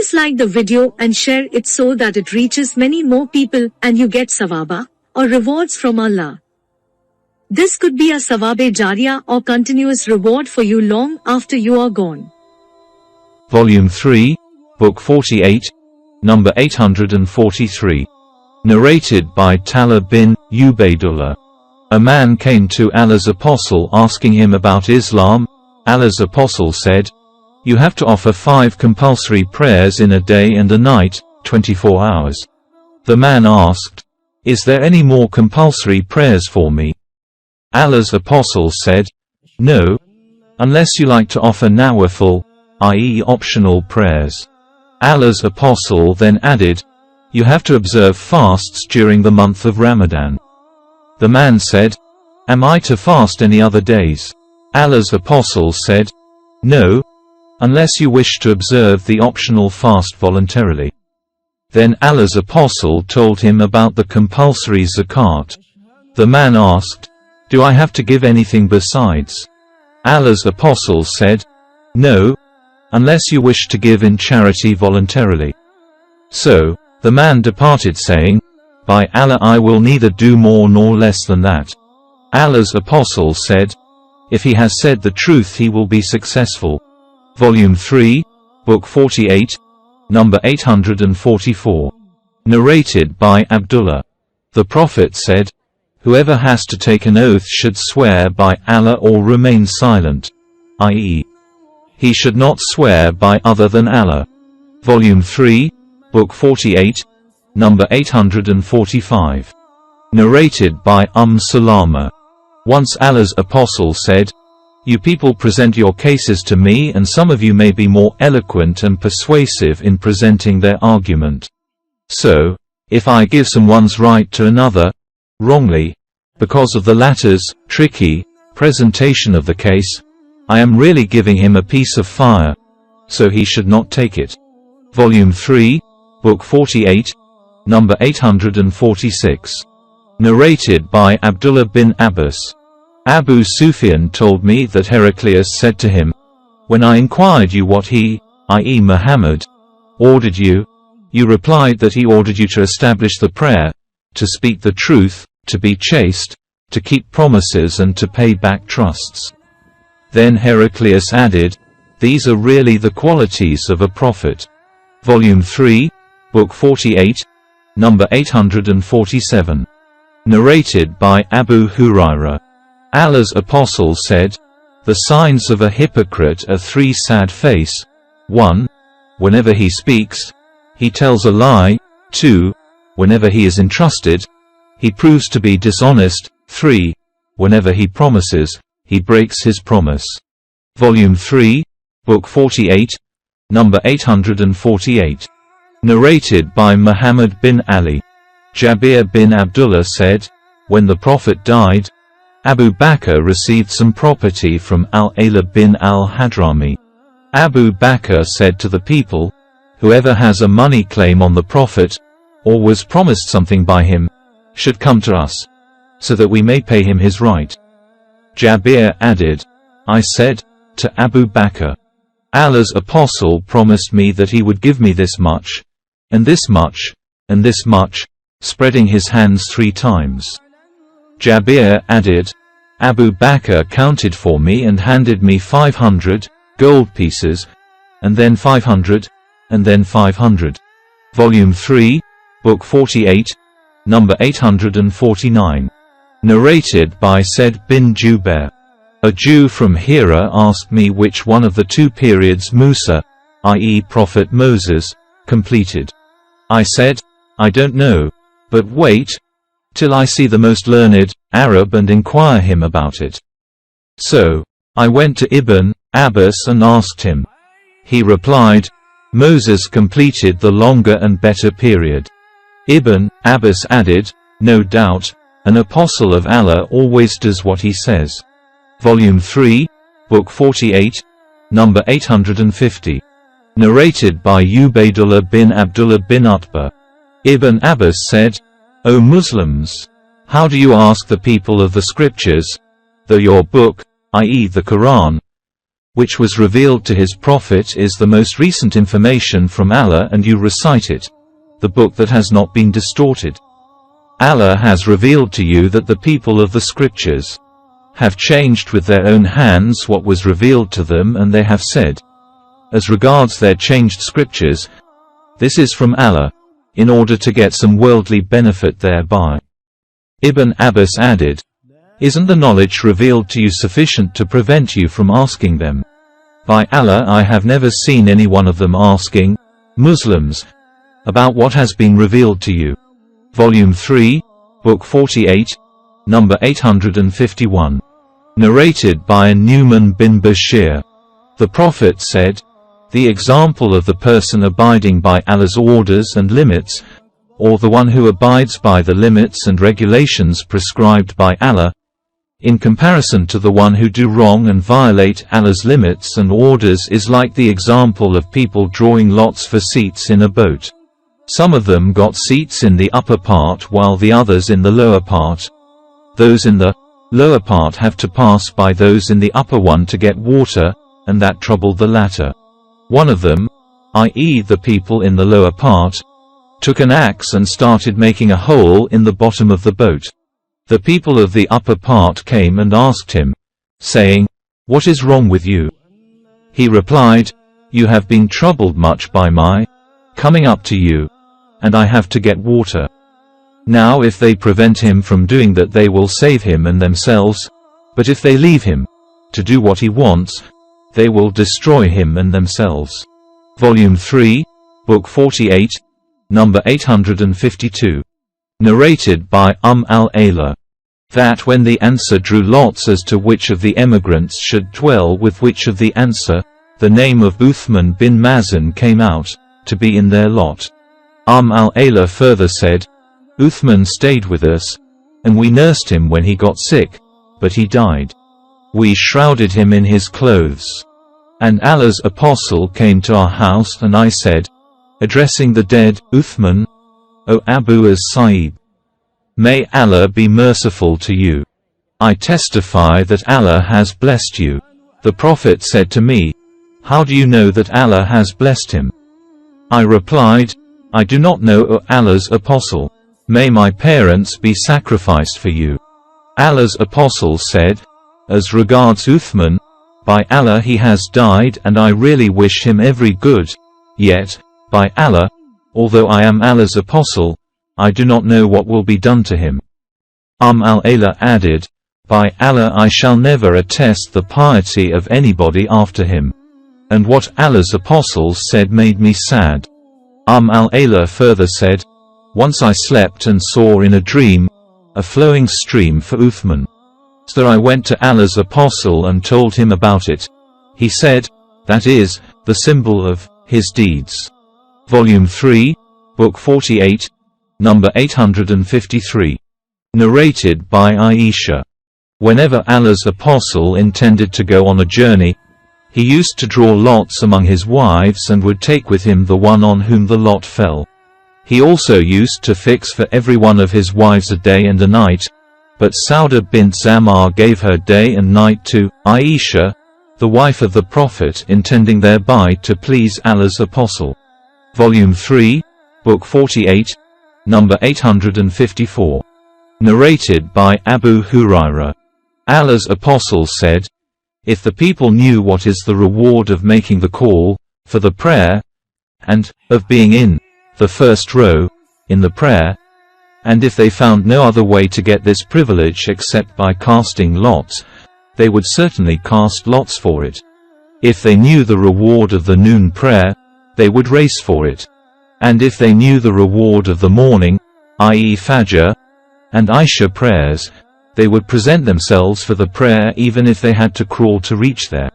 Please like the video and share it so that it reaches many more people and you get sawaba, or rewards from Allah. This could be a sawabe jariyah or continuous reward for you long after you are gone. Volume 3, Book 48, number 843. Narrated by Talha bin Ubaidullah. A man came to Allah's Apostle asking him about Islam. Allah's Apostle said, "You have to offer 5 compulsory prayers in a day and a night, 24 hours. The man asked, "Is there any more compulsory prayers for me?" Allah's Apostle said, "No, unless you like to offer nawafil, i.e. optional prayers." Allah's Apostle then added, "You have to observe fasts during the month of Ramadan." The man said, "Am I to fast any other days?" Allah's Apostle said, "No, unless you wish to observe the optional fast voluntarily." Then Allah's Apostle told him about the compulsory zakat. The man asked, "Do I have to give anything besides?" Allah's Apostle said, "No, unless you wish to give in charity voluntarily." So, the man departed saying, "By Allah, I will neither do more nor less than that." Allah's Apostle said, "If he has said the truth, he will be successful." Volume 3, Book 48, number 844. Narrated by Abdullah. The Prophet said, "Whoever has to take an oath should swear by Allah or remain silent, i.e., he should not swear by other than Allah." Volume 3, Book 48, number 845. Narrated by Salama. Once Allah's Apostle said, "You people present your cases to me, and some of you may be more eloquent and persuasive in presenting their argument. So, if I give someone's right to another, wrongly, because of the latter's tricky presentation of the case, I am really giving him a piece of fire, so he should not take it." Volume 3, Book 48, number 846. Narrated by Abdullah bin Abbas. Abu Sufyan told me that Heraclius said to him, "When I inquired you what he, i.e. Muhammad, ordered you, you replied that he ordered you to establish the prayer, to speak the truth, to be chaste, to keep promises and to pay back trusts." Then Heraclius added, "These are really the qualities of a prophet." Volume 3, Book 48, number 847. Narrated by Abu Hurairah. Allah's Apostle said, "The signs of a hypocrite are 3: sad face. 1. Whenever he speaks, he tells a lie. 2. Whenever he is entrusted, he proves to be dishonest. 3. Whenever he promises, he breaks his promise." Volume 3, Book 48, number 848. Narrated by Muhammad bin Ali. Jabir bin Abdullah said, "When the Prophet died, Abu Bakr received some property from Al-Ala bin al-Hadrami. Abu Bakr said to the people, 'Whoever has a money claim on the Prophet, or was promised something by him, should come to us, so that we may pay him his right.' Jabir added, 'I said to Abu Bakr, Allah's Apostle promised me that he would give me this much, and this much, and this much, spreading his hands 3 times. Jabir added, Abu Bakr counted for me and handed me 500 gold pieces, and then 500, and then 500. Volume 3, Book 48, number 849. Narrated by Said bin Jubair. A Jew from Hira asked me which one of the 2 periods Musa, i.e. Prophet Moses, completed. I said, I don't know, but wait till I see the most learned Arab and inquire him about it. So, I went to Ibn Abbas and asked him. He replied, Moses completed the longer and better period. Ibn Abbas added, no doubt, an apostle of Allah always does what he says. Volume 3, Book 48, number 850. Narrated by Ubaidullah bin Abdullah bin Utbah. Ibn Abbas said, O Muslims, how do you ask the people of the scriptures, your book, i.e. the Quran, which was revealed to his prophet is the most recent information from Allah, and you recite it, the book that has not been distorted. Allah has revealed to you that the people of the scriptures have changed with their own hands what was revealed to them, and they have said, as regards their changed scriptures, this is from Allah, in order to get some worldly benefit thereby. Ibn Abbas added, isn't the knowledge revealed to you sufficient to prevent you from asking them? By Allah, I have never seen any one of them asking, Muslims, about what has been revealed to you. Volume 3, Book 48, number 851. Narrated by Nu'man bin Bashir. The Prophet said, the example of the person abiding by Allah's orders and limits, or the one who abides by the limits and regulations prescribed by Allah, in comparison to the one who do wrong and violate Allah's limits and orders, is like the example of people drawing lots for seats in a boat. Some of them got seats in the upper part while the others in the lower part. Those in the lower part have to pass by those in the upper one to get water, and that troubled the latter. One of them, i.e. the people in the lower part, took an axe and started making a hole in the bottom of the boat. The people of the upper part came and asked him, saying, what is wrong with you? He replied, you have been troubled much by my coming up to you, and I have to get water. Now if they prevent him from doing that, they will save him and themselves, but if they leave him to do what he wants, they will destroy him and themselves. Volume 3, Book 48, number 852. Narrated by al-Ala, that when the Ansar drew lots as to which of the emigrants should dwell with which of the Ansar, the name of Uthman bin Mazin came out to be in their lot. Al-Ala further said, Uthman stayed with us, and we nursed him when he got sick, but he died. We shrouded him in his clothes. And Allah's apostle came to our house, and I said, addressing the dead, Uthman, O Abu as-Sa'ib, may Allah be merciful to you. I testify that Allah has blessed you. The Prophet said to me, how do you know that Allah has blessed him? I replied, I do not know, O Allah's apostle. May my parents be sacrificed for you. Allah's apostle said, as regards Uthman, by Allah he has died, and I really wish him every good, yet, by Allah, although I am Allah's apostle, I do not know what will be done to him. Al-Ala added, by Allah I shall never attest the piety of anybody after him. And what Allah's apostle said made me sad. Al-Ala further said, once I slept and saw in a dream a flowing stream for Uthman. So I went to Allah's apostle and told him about it. He said, that is the symbol of his deeds. Volume 3, Book 48, number 853. Narrated by Aisha. Whenever Allah's apostle intended to go on a journey, he used to draw lots among his wives and would take with him the one on whom the lot fell. He also used to fix for every one of his wives a day and a night, but Sauda bint Zamar gave her day and night to Aisha, the wife of the Prophet, intending thereby to please Allah's apostle. Volume 3, Book 48, number 854. Narrated by Abu Hurairah. Allah's apostle said, if the people knew what is the reward of making the call for the prayer, and of being in the first row in the prayer, and if they found no other way to get this privilege except by casting lots, they would certainly cast lots for it. If they knew the reward of the noon prayer, they would race for it. And if they knew the reward of the morning, i.e. Fajr, and Isha prayers, they would present themselves for the prayer even if they had to crawl to reach there.